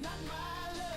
Not my love.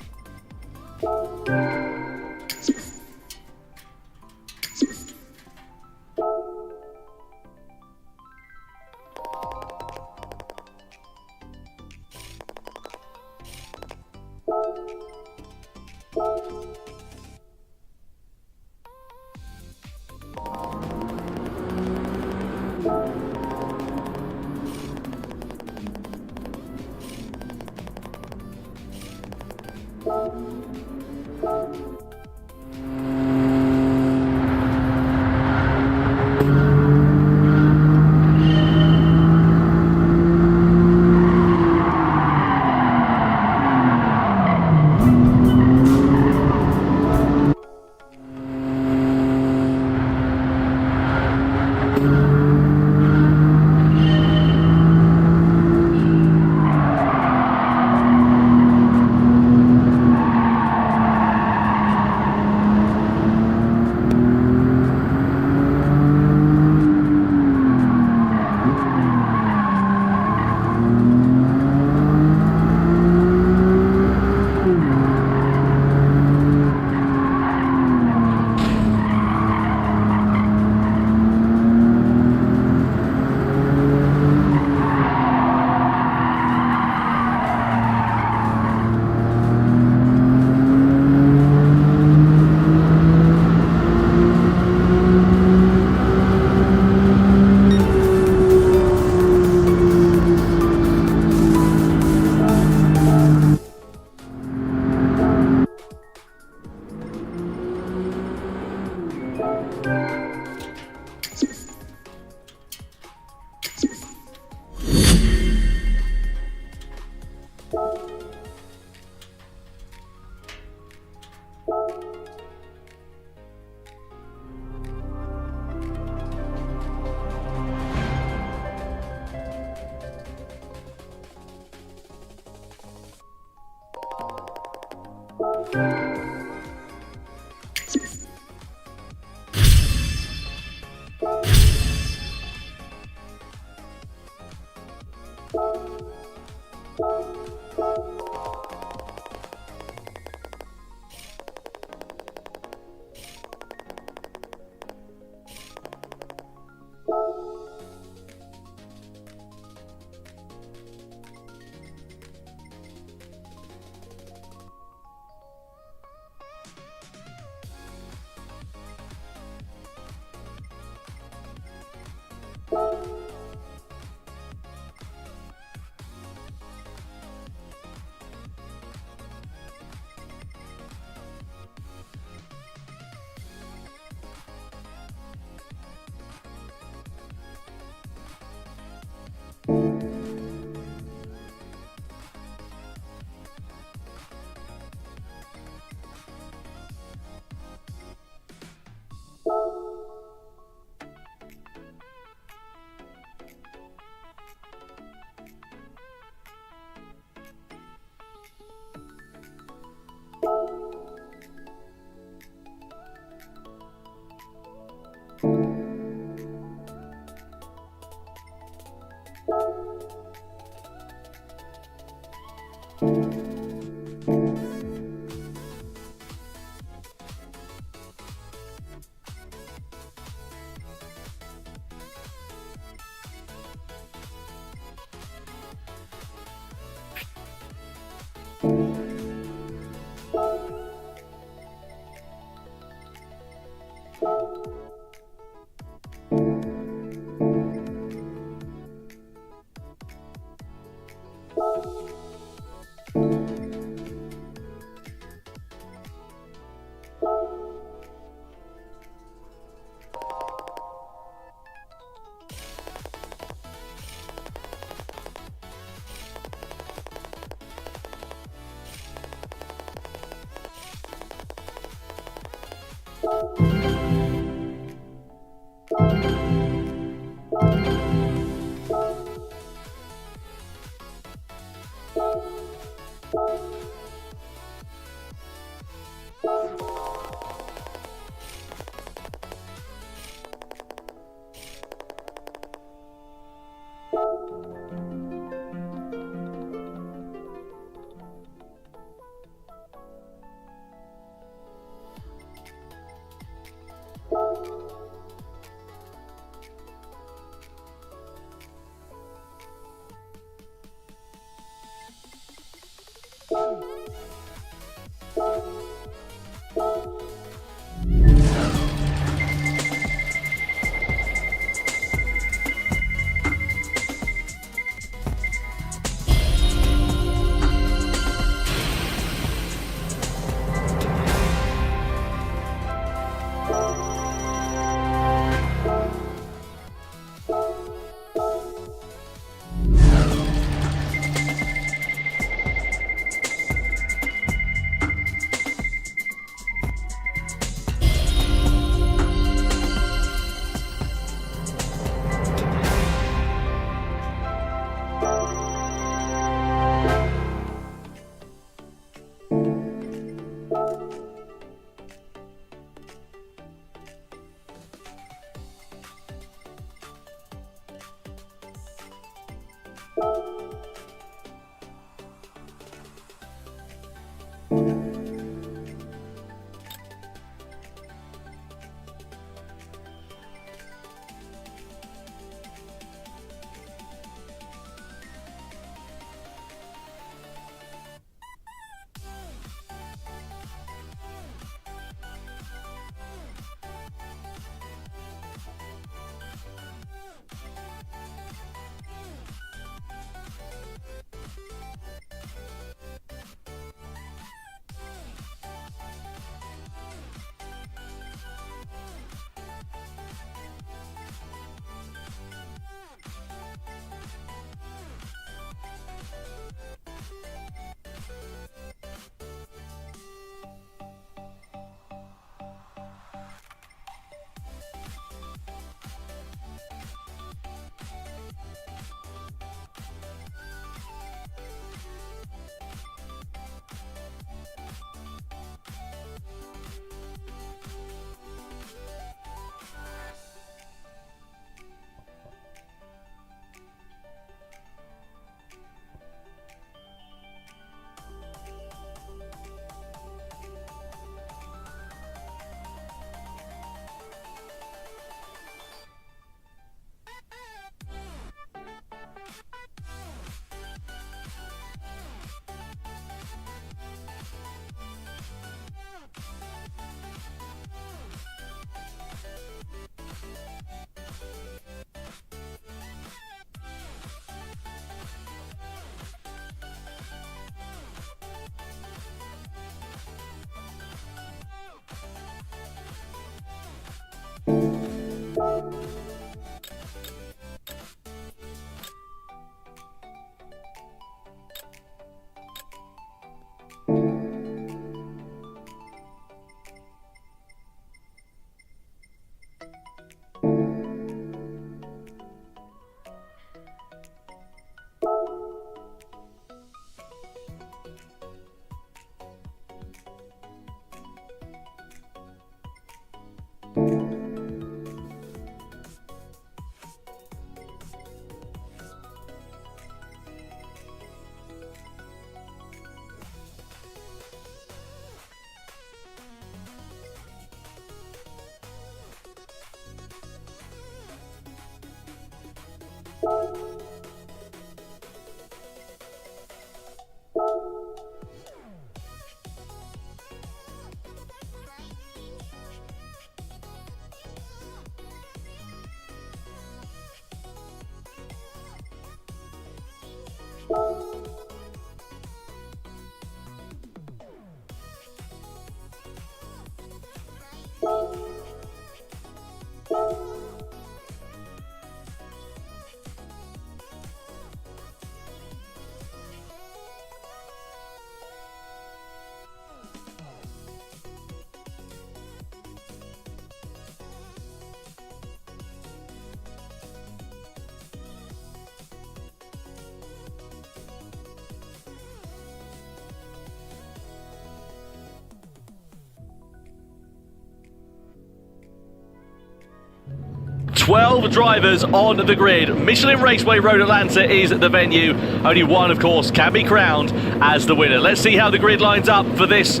12 drivers on the grid. Michelin Raceway Road Atlanta is the venue. Only one, of course, can be crowned as the winner. Let's see how the grid lines up for this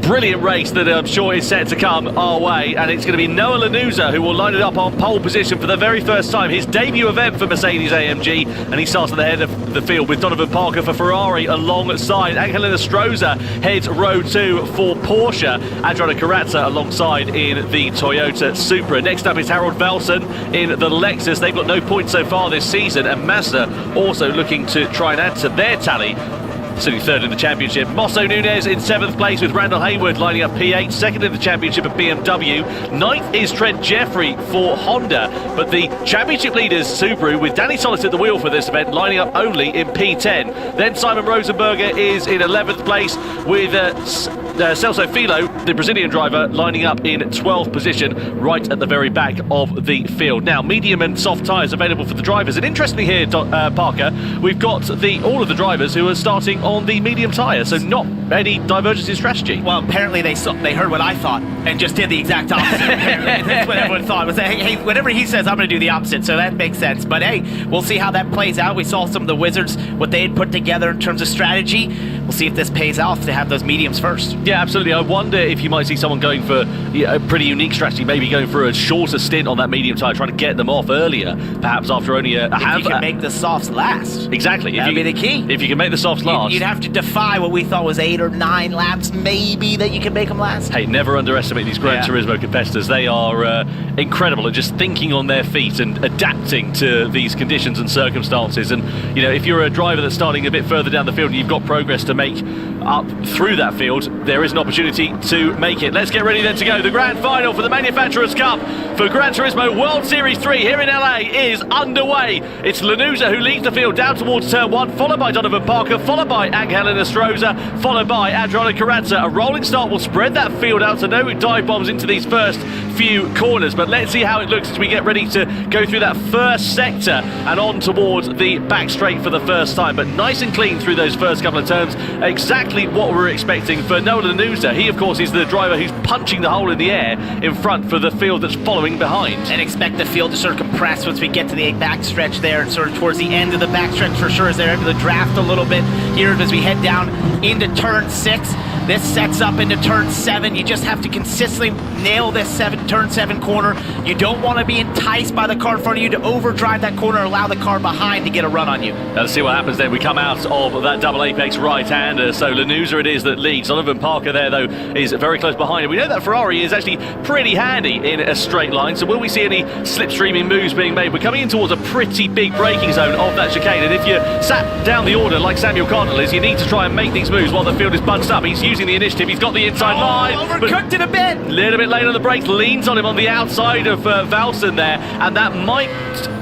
brilliant race that I'm sure is set to come our way, and it's going to be Noah Lanuza who will line it up on pole position for the very first time. His debut event for Mercedes-AMG, and he starts at the head of the field with Donovan Parker for Ferrari alongside. Angelina Stroza heads row 2 for Porsche. Adriano Corazza alongside in the Toyota Supra. Next up is Harold Velsen in the Lexus. They've got no points so far this season, and Mazda also looking to try and add to their tally, sitting third in the championship. Mosso Nunez in 7th place with Randall Hayward lining up P8, second in the championship at BMW. 9th is Trent Jeffrey for Honda, but the championship leaders Subaru with Danny Solis at the wheel for this event lining up only in P10. Then Simon Rosenberger is in 11th place with Celso Filo, the Brazilian driver, lining up in 12th position right at the very back of the field. Now, medium and soft tyres available for the drivers, and interestingly here, Parker, we've got all of the drivers who are starting on the medium tyre, so not any divergence in strategy. Well, apparently they heard what I thought and just did the exact opposite. That's what everyone thought. Was that, hey, whatever he says, I'm going to do the opposite, so that makes sense. But hey, we'll see how that plays out. We saw some of the Wizards, what they had put together in terms of strategy. We'll see if this pays off to have those mediums first. Yeah, absolutely. I wonder if you might see someone going for a pretty unique strategy, maybe going for a shorter stint on that medium tyre, trying to get them off earlier, perhaps after only a half. If you can make the softs last. Exactly. That would be the key. If you can make the softs last. You'd have to defy what we thought was 8 or 9 laps, maybe, that you can make them last. Hey, never underestimate these Gran Turismo competitors. They are incredible at just thinking on their feet and adapting to these conditions and circumstances. And, you know, if you're a driver that's starting a bit further down the field and you've got progress to make up through that field, there is an opportunity to make it. Let's get ready then to go. The grand final for the Manufacturers' Cup for Gran Turismo World Series 3 here in LA is underway. It's Lanuza who leads the field down towards turn 1, followed by Donovan Parker, followed by Angelina Stroza, followed by Adriano Corazza. A rolling start will spread that field out, so no dive bombs into these first few corners. But let's see how it looks as we get ready to go through that first sector and on towards the back straight for the first time. But nice and clean through those first couple of turns. Exactly what we're expecting for Noah Lanuza. He, of course, is the driver who's punching the hole in the air in front for the field that's following behind. And expect the field to sort of compress once we get to the backstretch there, and sort of towards the end of the backstretch for sure, as they're able to draft a little bit here as we head down into turn 6. This sets up into turn 7. You just have to consistently nail this turn 7 corner. You don't want to be enticed by the car in front of you to overdrive that corner and allow the car behind to get a run on you. Let's see what happens then. We come out of that double apex right-hander. So Lanuza it is that leads. Donovan Parker there, though, is very close behind him. We know that Ferrari is actually pretty handy in a straight line. So will we see any slipstreaming moves being made? We're coming in towards a pretty big braking zone of that chicane. And if you sat down the order like Samuel Cardinal is, you need to try and make these moves while the field is bunched up. He's using the initiative. He's got the inside line. Overcooked it a bit. A little bit late on the brakes. Leans on him on the outside of Valsen there. And that might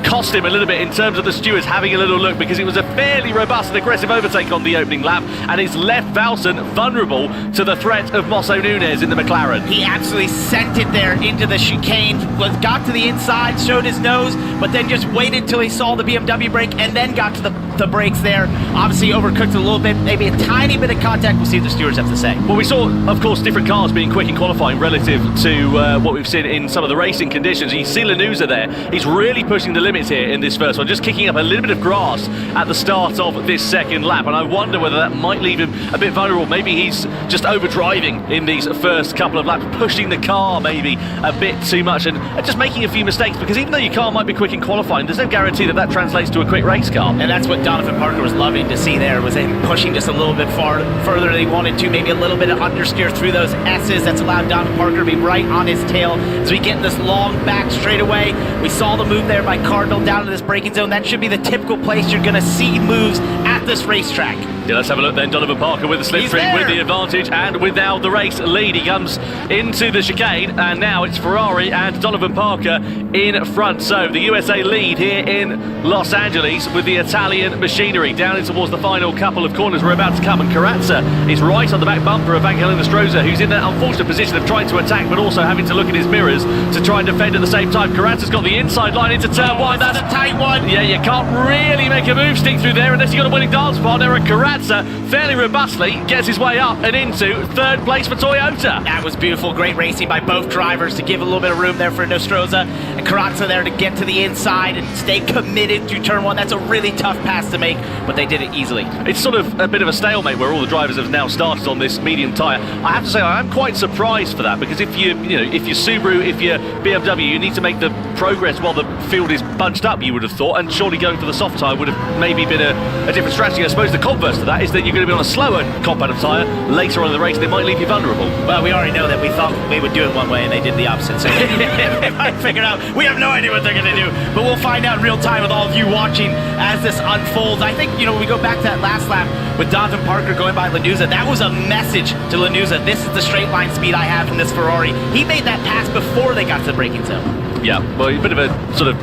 cost him a little bit in terms of the stewards having a little look, because it was a fairly robust and aggressive overtake on the opening lap, and it's left Valsen vulnerable to the threat of Mosso Nunez in the McLaren. He absolutely sent it there into the chicane, got to the inside, showed his nose, but then just waited till he saw the BMW brake and then got to the brakes there. Obviously overcooked a little bit, maybe a tiny bit of contact. We'll see what the stewards have to say. Well, we saw, of course, different cars being quick in qualifying relative to what we've seen in some of the racing conditions. You see Lanuza there. He's really pushing the limits here in this first one, just kicking up a little bit of grass at the start of this second lap, and I wonder whether that might leave him a bit vulnerable. Maybe he's just overdriving in these first couple of laps, pushing the car maybe a bit too much and just making a few mistakes, because even though your car might be quick in qualifying, there's no guarantee that that translates to a quick race car. And that's what Donovan Parker was loving to see there, was him pushing just a little bit further than he wanted to, maybe a little bit of understeer through those S's. That's allowed Donovan Parker to be right on his tail as we get in this long back straightaway. We saw the move there by Cardinal down to this braking zone. That should be the typical place you're going to see moves at this racetrack. Yeah, let's have a look then. Donovan Parker with the slipstream, with the advantage, and with now the race lead. He comes into the chicane, and now it's Ferrari and Donovan Parker in front. So the USA lead here in Los Angeles with the Italian machinery. Down in towards the final couple of corners we're about to come, and Corazza is right on the back bumper of Angelina Stroza, who's in that unfortunate position of trying to attack, but also having to look at his mirrors to try and defend at the same time. Corazza's got the inside line into turn 1. That's a tight one. Yeah, you can't really make a move stick through there unless you've got a winning dance partner, and Corazza Carrazza fairly robustly gets his way up and into third place for Toyota. That was beautiful. Great racing by both drivers to give a little bit of room there for Nostroza and Carrazza there to get to the inside and stay committed to turn one. That's a really tough pass to make, but they did it easily. It's sort of a bit of a stalemate where all the drivers have now started on this medium tyre. I have to say I am quite surprised for that, because if you're Subaru, if you're BMW, you need to make the progress while the field is bunched up, you would have thought, and surely going for the soft tyre would have maybe been a different strategy. I suppose the converse to that is that you're going to be on a slower competitive tyre later on in the race, and it might leave you vulnerable. Well, we already know that we thought they would do it one way and they did the opposite. So I figured out, we have no idea what they're going to do, but we'll find out in real time with all of you watching as this unfolds. I think, when we go back to that last lap with Donovan Parker going by Lanuza, that was a message to Lanuza. This is the straight line speed I have from this Ferrari. He made that pass before they got to the braking zone. Yeah, well, a bit of a sort of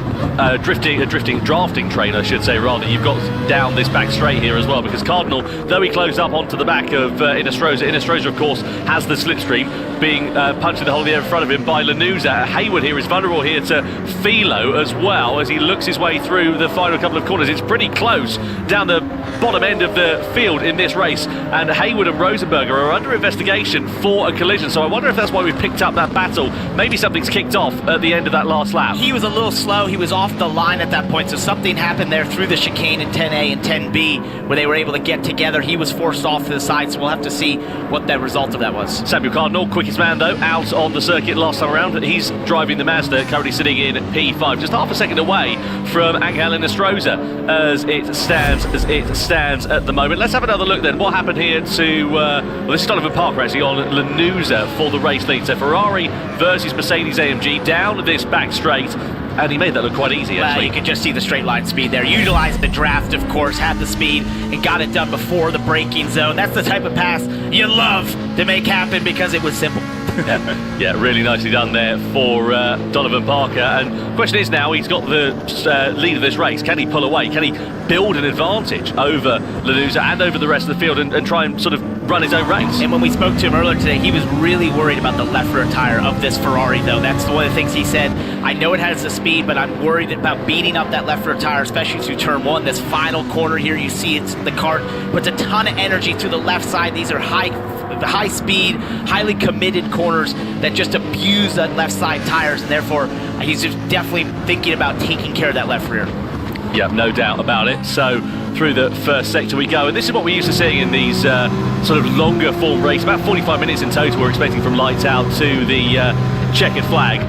drafting train, I should say, rather. You've got down this back straight here as well, because Cardinal, though he closed up onto the back of Inestrosa, of course, has the slipstream, being punched in the hole of the air in front of him by Lanuza. Hayward here is vulnerable here to Philo as well, as he looks his way through the final couple of corners. It's pretty close down the bottom end of the field in this race, and Hayward and Rosenberger are under investigation for a collision, so I wonder if that's why we picked up that battle. Maybe something's kicked off at the end of that last lap. He was a little slow. He was off the line at that point, so something happened there through the chicane in 10A and 10B where they were able to get together. He was forced off to the side, so we'll have to see what the result of that was. Samuel Cardinal, quickest man though, out on the circuit last time around. He's driving the Mazda, currently sitting in P5, just half a second away from Angel Inestrosa as it stands at the moment. Let's have another look then. What happened here to this is Donovan Parker actually on Lanuza for the race lead. So Ferrari versus Mercedes AMG down this back straight, and he made that look quite easy actually. You could just see the straight line speed there. Utilized the draft, of course, had the speed and got it done before the braking zone. That's the type of pass you love to make happen because it was simple. Yeah, really nicely done there for Donovan Parker. And the question is now, he's got the lead of this race. Can he pull away? Can he build an advantage over Lanuza and over the rest of the field and try and sort of run his own race? And when we spoke to him earlier today, he was really worried about the left rear tire of this Ferrari, though. That's one of the things he said. I know it has the speed, but I'm worried about beating up that left rear tire, especially through turn one. This final corner here, you see it's the kart puts a ton of energy to the left side. These are high speed, highly committed corners that just abuse that left side tires, and therefore he's just definitely thinking about taking care of that left rear. Yeah, no doubt about it. So through the first sector we go, and this is what we're used to seeing in these sort of longer form races. About 45 minutes in total we're expecting from lights out to the checkered flag.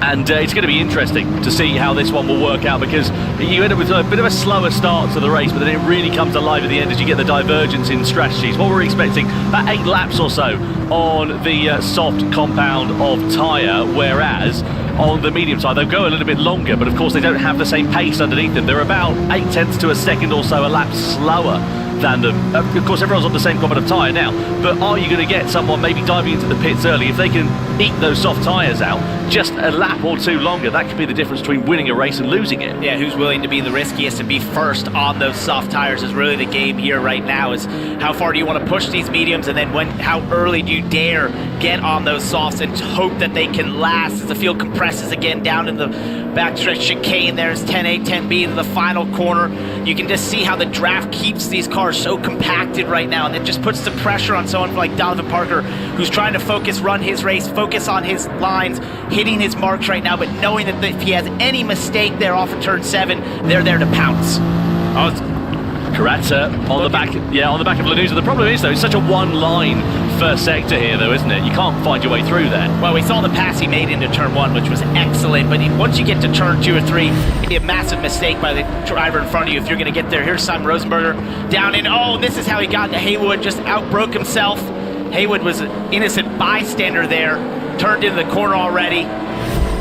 And it's going to be interesting to see how this one will work out, because you end up with a bit of a slower start to the race, but then it really comes alive at the end as you get the divergence in strategies. What we're expecting, about 8 laps or so on the soft compound of tyre, whereas on the medium side they'll go a little bit longer, but of course they don't have the same pace underneath them. They're about 0.8 of a second or so a lap slower than them. Of course everyone's on the same compound of tyre now, but are you going to get someone maybe diving into the pits early? If they can eat those soft tyres out just a lap or two longer, that could be the difference between winning a race and losing it. Yeah, who's willing to be the riskiest and be first on those soft tires is really the game here right now. Is how far do you want to push these mediums, and then how early do you dare get on those softs and hope that they can last as the field compresses again down in the backstretch chicane. There's 10A, 10B into the final corner. You can just see how the draft keeps these cars so compacted right now, and it just puts the pressure on someone like Donovan Parker, who's trying to run his race, focus on his lines, hitting his marks right now, but knowing that if he has any mistake there off of turn 7, they're there to pounce. Carrazza on the back of Lanuza. The problem is though, it's such a one-line first sector here though, isn't it? You can't find your way through there. Well, we saw the pass he made into turn 1, which was excellent, but once you get to turn 2 or 3, it'd be a massive mistake by the driver in front of you if you're going to get there. Here's Simon Rosenberger down in, this is how he got into Haywood, just outbroke himself. Haywood was an innocent bystander there, turned into the corner already.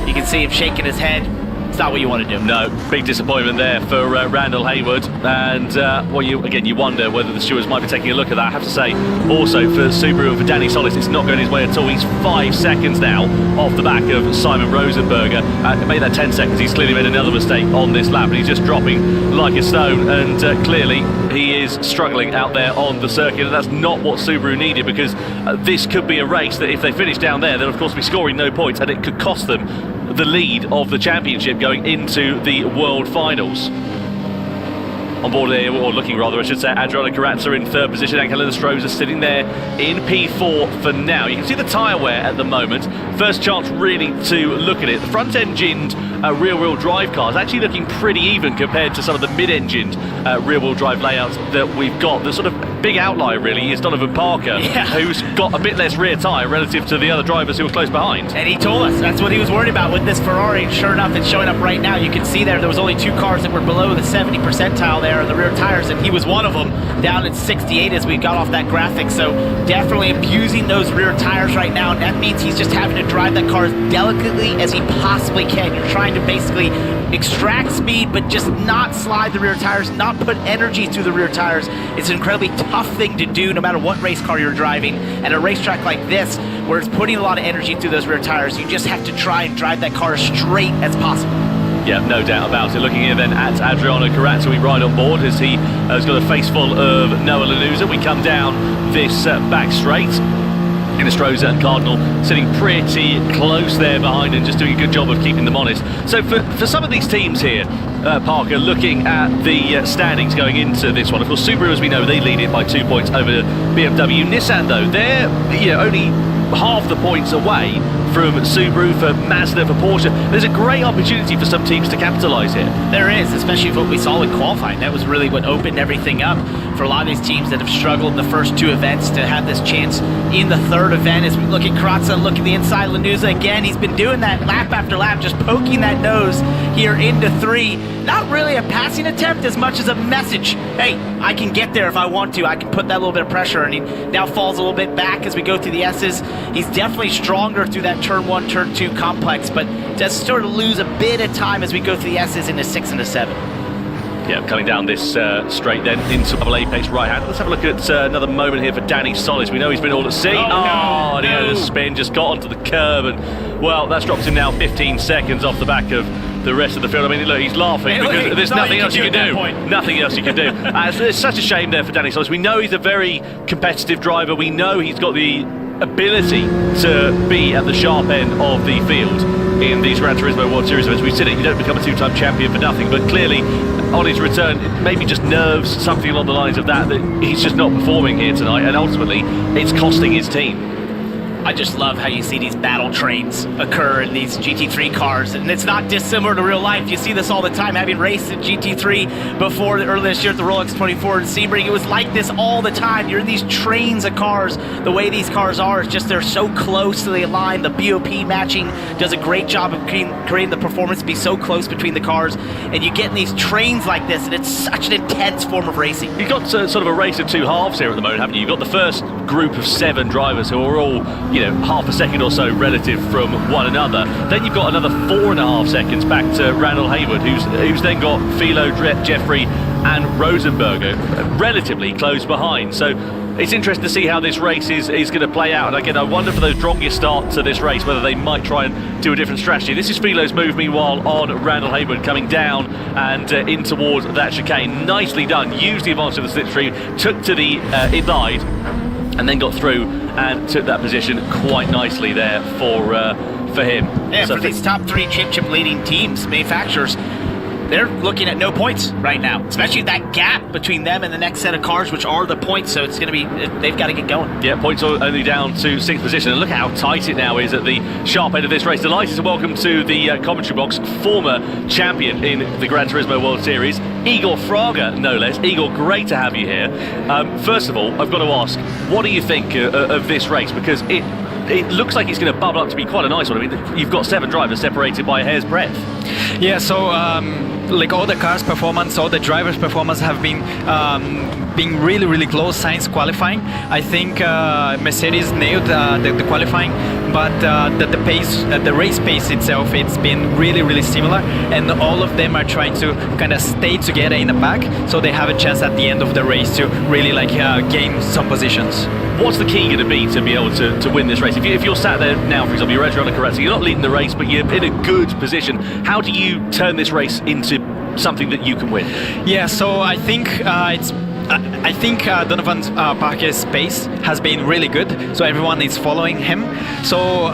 You can see him shaking his head. It's not what you want to do. No, big disappointment there for Randall Haywood, and you wonder whether the stewards might be taking a look at that. I have to say, also for Subaru and for Danny Solis, it's not going his way at all. He's 5 seconds now off the back of Simon Rosenberger. Made that 10 seconds. He's clearly made another mistake on this lap, and he's just dropping like a stone, and clearly he is struggling out there on the circuit, and that's not what Subaru needed, because this could be a race that if they finish down there, they'll of course be scoring no points, and it could cost them the lead of the championship going into the World Finals. on board here, or looking rather, I should say. Adriano Carazza in third position, and Helena Stroza sitting there in P4 for now. You can see the tyre wear at the moment. First chance really to look at it. The front-engined rear-wheel drive car is actually looking pretty even compared to some of the mid-engined rear-wheel drive layouts that we've got. The sort of big outlier really is Donovan Parker, who's got a bit less rear tyre relative to the other drivers who were close behind. And he told us that's what he was worried about with this Ferrari, and sure enough, it's showing up right now. You can see there was only 2 cars that were below the 70 percentile there on the rear tires, and he was one of them, down at 68 as we got off that graphic. So definitely abusing those rear tires right now, and that means he's just having to drive that car as delicately as he possibly can. You're trying to basically extract speed, but just not slide the rear tires, not put energy through the rear tires. It's an incredibly tough thing to do no matter what race car you're driving. At a racetrack like this, where it's putting a lot of energy through those rear tires, you just have to try and drive that car as straight as possible. Yeah, no doubt about it. Looking here then at Adriano Carazza, we ride on board as he has got a face full of Noah Lanuza. We come down this back straight. Inestrosa and Cardinal sitting pretty close there behind and just doing a good job of keeping them honest. So for some of these teams here, Parker, looking at the standings going into this one, of course Subaru, as we know, they lead it by 2 points over BMW. Nissan though, they're only half the points away from Subaru, for Mazda, for Porsche. There's a great opportunity for some teams to capitalise here. There is, especially what we saw in qualifying. That was really what opened everything up for a lot of these teams that have struggled in the first 2 events to have this chance in the 3rd event. As we look at Carazza, look at the inside, Lanuza again, he's been doing that lap after lap, just poking that nose here into 3. Not really a passing attempt as much as a message. Hey, I can get there if I want to. I can put that little bit of pressure, and he now falls a little bit back as we go through the S's. He's definitely stronger through that turn 1, turn 2 complex, but does sort of lose a bit of time as we go through the S's into 6 and 7. Yeah, coming down this straight then into double apex right hand. Let's have a look at another moment here for Danny Solis. We know he's been all at sea. And he had a spin, just got onto the curb, and well, that's dropped him now 15 seconds off the back of the rest of the field. I mean, look, he's laughing because there's nothing else you can do. Nothing else you can do. It's such a shame there for Danny Solis. We know he's a very competitive driver. We know he's got the ability to be at the sharp end of the field in these Gran Turismo World Series events. We've seen it, you don't become a 2-time champion for nothing, but clearly on his return, maybe just nerves, something along the lines of that he's just not performing here tonight, and ultimately it's costing his team. I just love how you see these battle trains occur in these GT3 cars, and it's not dissimilar to real life. You see this all the time. Having raced in GT3 before earlier this year at the Rolex 24 in Sebring, it was like this all the time. You're in these trains of cars. The way these cars are is just they're so closely aligned. The BOP matching does a great job of creating the performance to be so close between the cars, and you get in these trains like this, and it's such an intense form of racing. You've got sort of a race of 2 halves here at the moment, haven't you? You've got the first group of 7 drivers who are all half a second or so relative from one another. Then you've got another 4.5 seconds back to Randall Hayward, who's then got Philo, Jeffrey and Rosenberger relatively close behind. So it's interesting to see how this race is going to play out. And again, I wonder for those strongest start to this race whether they might try and do a different strategy. This is Philo's move, meanwhile, on Randall Hayward, coming down and in towards that chicane. Nicely done. Used the advantage of the slipstream, took to the inside, and then got through and took that position quite nicely there for him. Yeah, so for these top 3 championship leading teams, manufacturers, they're looking at no points right now, especially that gap between them and the next set of cars, which are the points. So it's going to be, they've got to get going. Yeah, points are only down to 6th position, and look how tight it now is at the sharp end of this race. Delighted to welcome to the commentary box former champion in the Gran Turismo World Series, Igor Fraga, no less. Igor, great to have you here. First of all, I've got to ask, what do you think of this race? Because it looks like it's going to bubble up to be quite a nice one. I mean, you've got 7 drivers separated by a hair's breadth. Yeah, so like all the cars' performance, all the drivers' performance have been being really, really close since qualifying. I think Mercedes nailed the qualifying, but the pace, the race pace itself, it's been really, really similar, and all of them are trying to kind of stay together in the pack, so they have a chance at the end of the race to really gain some positions. What's the key going to be able to win this race? If you're sat there now, for example, you're Adriano Carazza, you're not leading the race, but you're in a good position. How do you turn this race into something that you can win? Yeah, so I think I think Donovan Parker's pace has been really good, so everyone is following him. So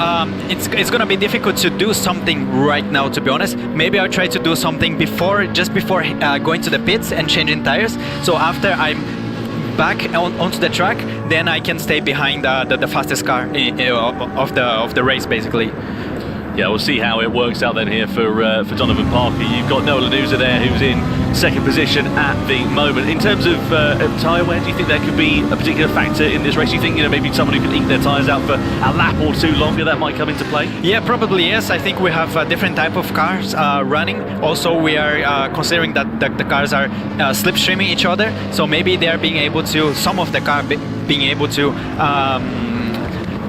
it's gonna be difficult to do something right now, to be honest. Maybe I'll try to do something just before going to the pits and changing tires. So after I'm back onto the track, then I can stay behind the fastest car of the race, basically. Yeah, we'll see how it works out then here for Donovan Parker. You've got Noah Lanuza there, who's in second position at the moment. In terms of tyre wear, do you think there could be a particular factor in this race? Do you think maybe someone who could eat their tyres out for a lap or two longer, that might come into play? Yeah, probably yes. I think we have a different type of cars running. Also, we are considering that the cars are slipstreaming each other, so maybe they are being able to, some of the car being able to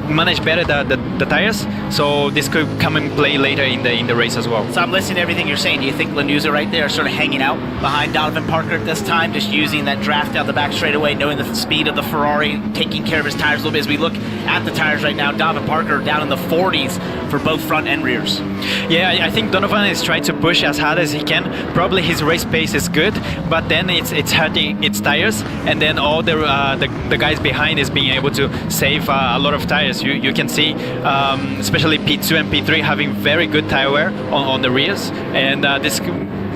manage better the tires, so this could come and play later in the race as well. So I'm listening to everything you're saying. Do you think Lanuza right there is sort of hanging out behind Donovan Parker at this time, just using that draft down the back straightaway, knowing the speed of the Ferrari, taking care of his tires a little bit? As we look at the tires right now, Donovan Parker down in the 40s for both front and rears. Yeah, I think Donovan is trying to push as hard as he can. Probably his race pace is good, but then it's hurting its tires, and then all the guys behind is being able to save a lot of tires. You can see, especially P2 and P3 having very good tire wear on the rears, and this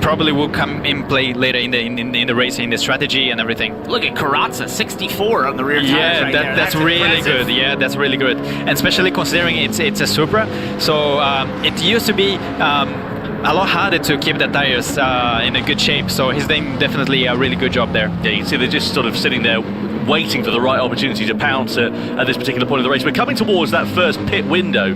probably will come in play later in the race, in the strategy and everything. Look at Karatza, 64 on the rear tires. Yeah, right there. that's really impressive. good. Yeah, that's really good, and especially considering it's a Supra, so it used to be a lot harder to keep the tires in a good shape. So he's doing definitely a really good job there. Yeah, you can see they're just sort of sitting there waiting for the right opportunity to pounce at this particular point of the race. We're coming towards that first pit window.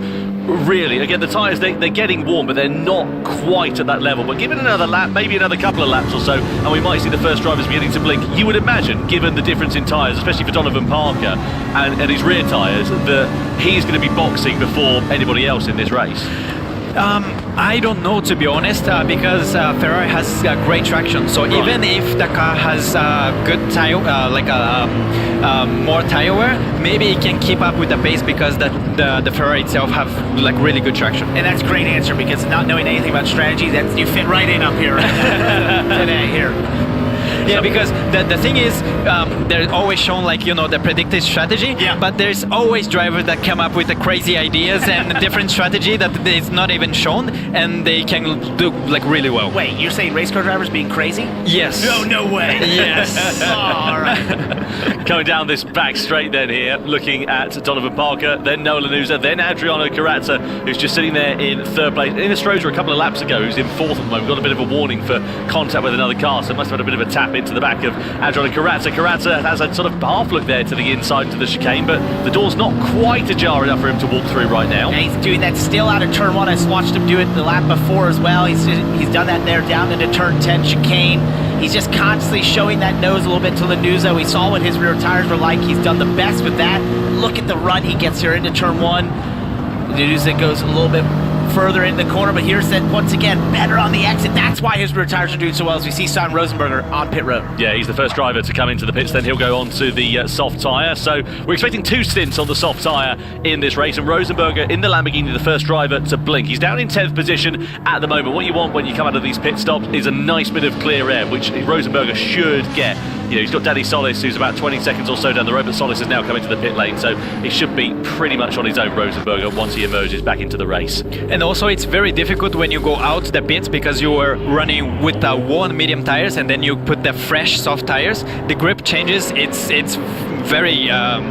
Really, again, the tyres, they're getting warm, but they're not quite at that level. But give it another lap, maybe another couple of laps or so, and we might see the first drivers beginning to blink. You would imagine, given the difference in tyres, especially for Donovan Parker and his rear tyres, that he's going to be boxing before anybody else in this race. I don't know, to be honest, because Ferrari has great traction. So right. Even if the car has good tire, more tire wear, maybe it can keep up with the pace because the Ferrari itself have really good traction. And that's a great answer, because not knowing anything about strategy, that you fit right in up here today here. Yeah, because the thing is, they're always shown the predicted strategy, yeah. But there's always drivers that come up with the crazy ideas and different strategy that is not even shown, and they can do really well. Wait, you're saying race car drivers being crazy? Yes. No way. Yes. Oh, all right. Going down this back straight then here, looking at Donovan Parker, then Noah Lanuza, then Adriano Carazza, who's just sitting there in third place. In Astroza a couple of laps ago, who's in fourth at the moment, got a bit of a warning for contact with another car, so must have had a bit of a tap into the back of Adriano Carazza. Carazza has a sort of half look there to the inside to the chicane, but the door's not quite ajar enough for him to walk through right now. And he's doing that still out of turn one. I watched him do it the lap before as well. He's done that there down into turn 10 chicane. He's just constantly showing that nose a little bit to Lanuza. We saw what his rear tires were like. He's done the best with that. Look at the run he gets here into turn one. Lanuza goes a little bit further in the corner, but here's that once again better on the exit. That's why his rear tires are doing so well, as we see Simon Rosenberger on pit road. Yeah, he's the first driver to come into the pits, then he'll go on to the soft tyre. So we're expecting 2 stints on the soft tyre in this race, and Rosenberger in the Lamborghini, the first driver to blink. He's down in 10th position at the moment. What you want when you come out of these pit stops is a nice bit of clear air, which Rosenberger should get. You know, he's got Danny Solis, who's about 20 seconds or so down the road, but Solis is now coming to the pit lane, so he should be pretty much on his own, Rosenberger, once he emerges back into the race. And also it's very difficult when you go out the pits, because you were running with worn medium tires and then you put the fresh soft tires. The grip changes, it's very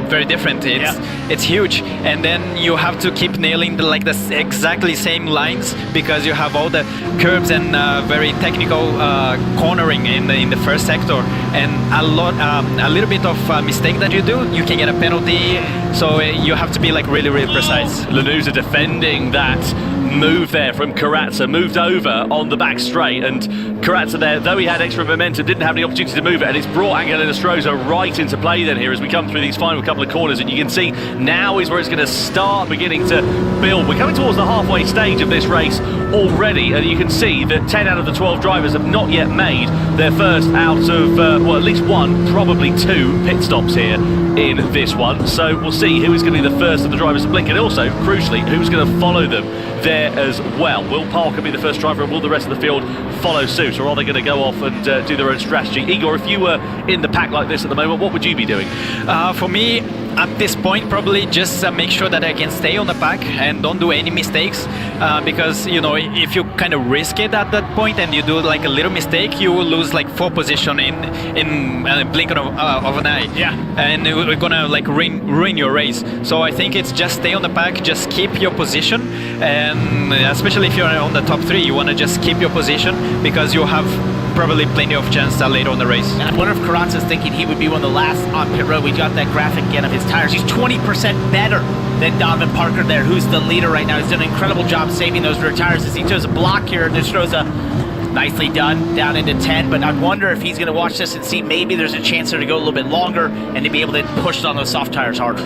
very different. It's huge, and then you have to keep nailing the exactly same lines, because you have all the curbs and very technical cornering in the first sector, and a little bit of mistake that you do, you can get a penalty. So you have to be really precise. Lanuza defending that move there from Carazza, moved over on the back straight, and Carazza there, though he had extra momentum, didn't have the opportunity to move it, and it's brought Angel Enestrosa right into play then here as we come through these final couple of corners, and you can see now is where it's going to start beginning to build. We're coming towards the halfway stage of this race already, and you can see that 10 out of the 12 drivers have not yet made their first out of, well, at least one, probably 2 pit stops here in this one. So we'll see who is going to be the first of the drivers to blink, and also, crucially, who's going to follow them there there as well. Will Parker be the first driver, and will the rest of the field follow suit, or are they going to go off and do their own strategy? Igor, if you were in the pack like this at the moment, what would you be doing? For me, at this point, probably just make sure that I can stay on the pack and don't do any mistakes, because if you kind of risk it at that point and you do like a little mistake, you will lose like 4 position in a blink of an eye. Yeah. And we're gonna like ruin your race. So I think it's just stay on the pack, just keep your position, and especially if you're on the top 3, you want to just keep your position because you have probably plenty of chance later on the race. And I wonder if Carranza's thinking he would be one of the last on pit road. We got that graphic again of his tires. He's 20% better than Donovan Parker there, who's the leader right now. He's done an incredible job saving those rear tires. As he throws a block here, and this throws a nicely done down into 10, but I wonder if he's going to watch this and see maybe there's a chance there to go a little bit longer and to be able to push on those soft tires harder.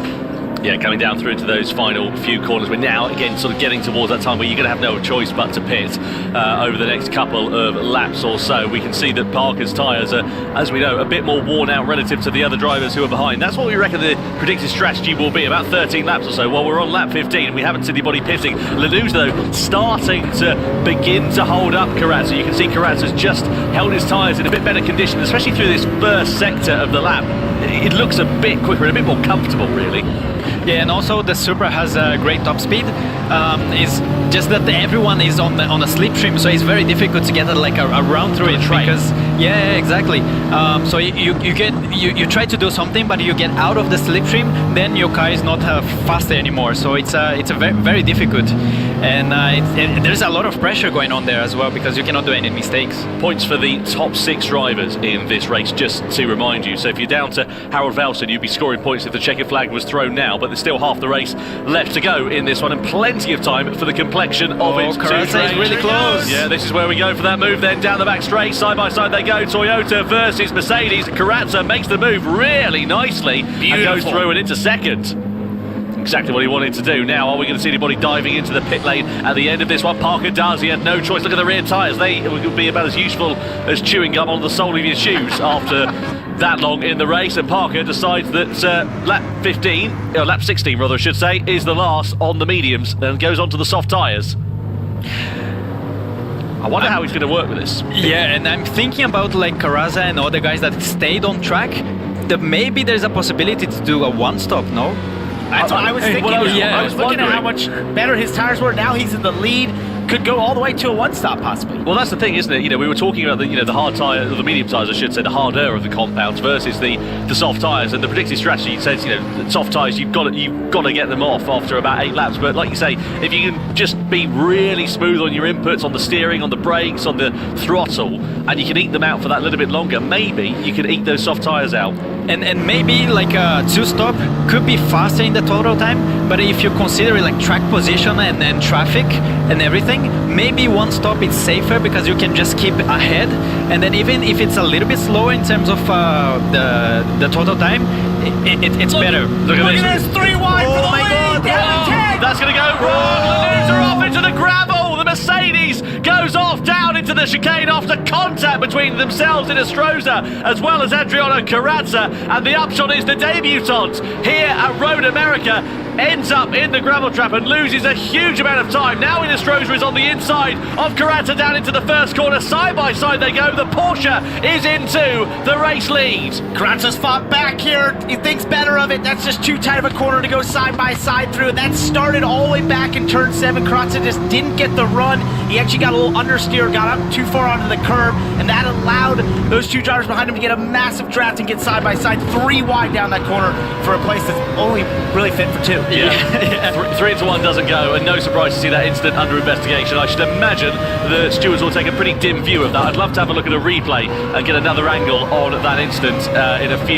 Yeah, coming down through into those final few corners. We're now, again, sort of getting towards that time where you're going to have no choice but to pit over the next couple of laps or so. We can see that Parker's tyres are, as we know, a bit more worn out relative to the other drivers who are behind. That's what we reckon the predicted strategy will be, about 13 laps or so. Well, we're on lap 15. We haven't seen anybody pitting. Lanús, though, starting to begin to hold up Carranza. You can see Carranza's just held his tyres in a bit better condition, especially through this first sector of the lap. It looks a bit quicker and a bit more comfortable, really. Yeah, and also the Supra has a great top speed. It's just that everyone is on a slipstream, so it's very difficult to get like a round through it. Because yeah, exactly. So you try to do something, but you get out of the slipstream, then your car is not faster anymore. So it's a very, very difficult, and there's a lot of pressure going on there as well because you cannot do any mistakes. Points for the top 6 drivers in this race, just to remind you. So if you're down to Harold Velsen, you'd be scoring points if the checkered flag was thrown now, but there's still half the race left to go in this one, and plenty of time for the complexion of it. Carranza is really close. Yeah, this is where we go for that move then, down the back straight, side by side they go, Toyota versus Mercedes. Carranza makes the move really nicely and goes through and into second. Exactly what he wanted to do. Now, are we going to see anybody diving into the pit lane at the end of this one? Parker does. He had no choice. Look at the rear tyres. They would be about as useful as chewing gum on the sole of your shoes after that long in the race. And Parker decides that lap 16 rather I should say, is the last on the mediums and goes on to the soft tyres. I wonder how he's going to work with this. Yeah, and I'm thinking about like Carranza and other guys that stayed on track, that maybe there's a possibility to do a one-stop, no? That's what I was thinking. I was looking at how much better his tires were. Now he's in the lead. Could go all the way to a one-stop, possibly. Well, that's the thing, isn't it? We were talking about the hard tyre, the medium tyres, I should say, the harder of the compounds versus the soft tyres. And the predicted strategy says, the soft tyres, you've got to get them off after about 8 laps. But like you say, if you can just be really smooth on your inputs, on the steering, on the brakes, on the throttle, and you can eat them out for that little bit longer, maybe you can eat those soft tyres out. And maybe like a 2-stop could be faster in the total time, but if you consider like track position and traffic and everything, maybe 1-stop is safer because you can just keep ahead, and then even if it's a little bit slower in terms of the total time, it's better. Look at this 3 wide for the lead. That's going to go wrong. Lanús are off into the gravel. The Mercedes goes off down into the chicane after contact between themselves in Astroza as well as Adriano Carranza, and the upshot is the debutant here at Road America ends up in the gravel trap and loses a huge amount of time. Now Astroza is on the inside of Carranza down into the first corner. Side by side they go. The Porsche is into the race lead. Carranza's fought back here. He thinks better of it. That's just too tight of a corner to go side by side through. And that started all the way back in turn 7. Carranza just didn't get the run. He actually got a little understeer, got up too far onto the curb, and that allowed those 2 drivers behind him to get a massive draft and get side by side 3 wide down that corner for a place that's only really fit for 2. Yeah. 3 into 1 doesn't go, and no surprise to see that incident under investigation. I should imagine the stewards will take a pretty dim view of that. I'd love to have a look at a replay and get another angle on that incident in a few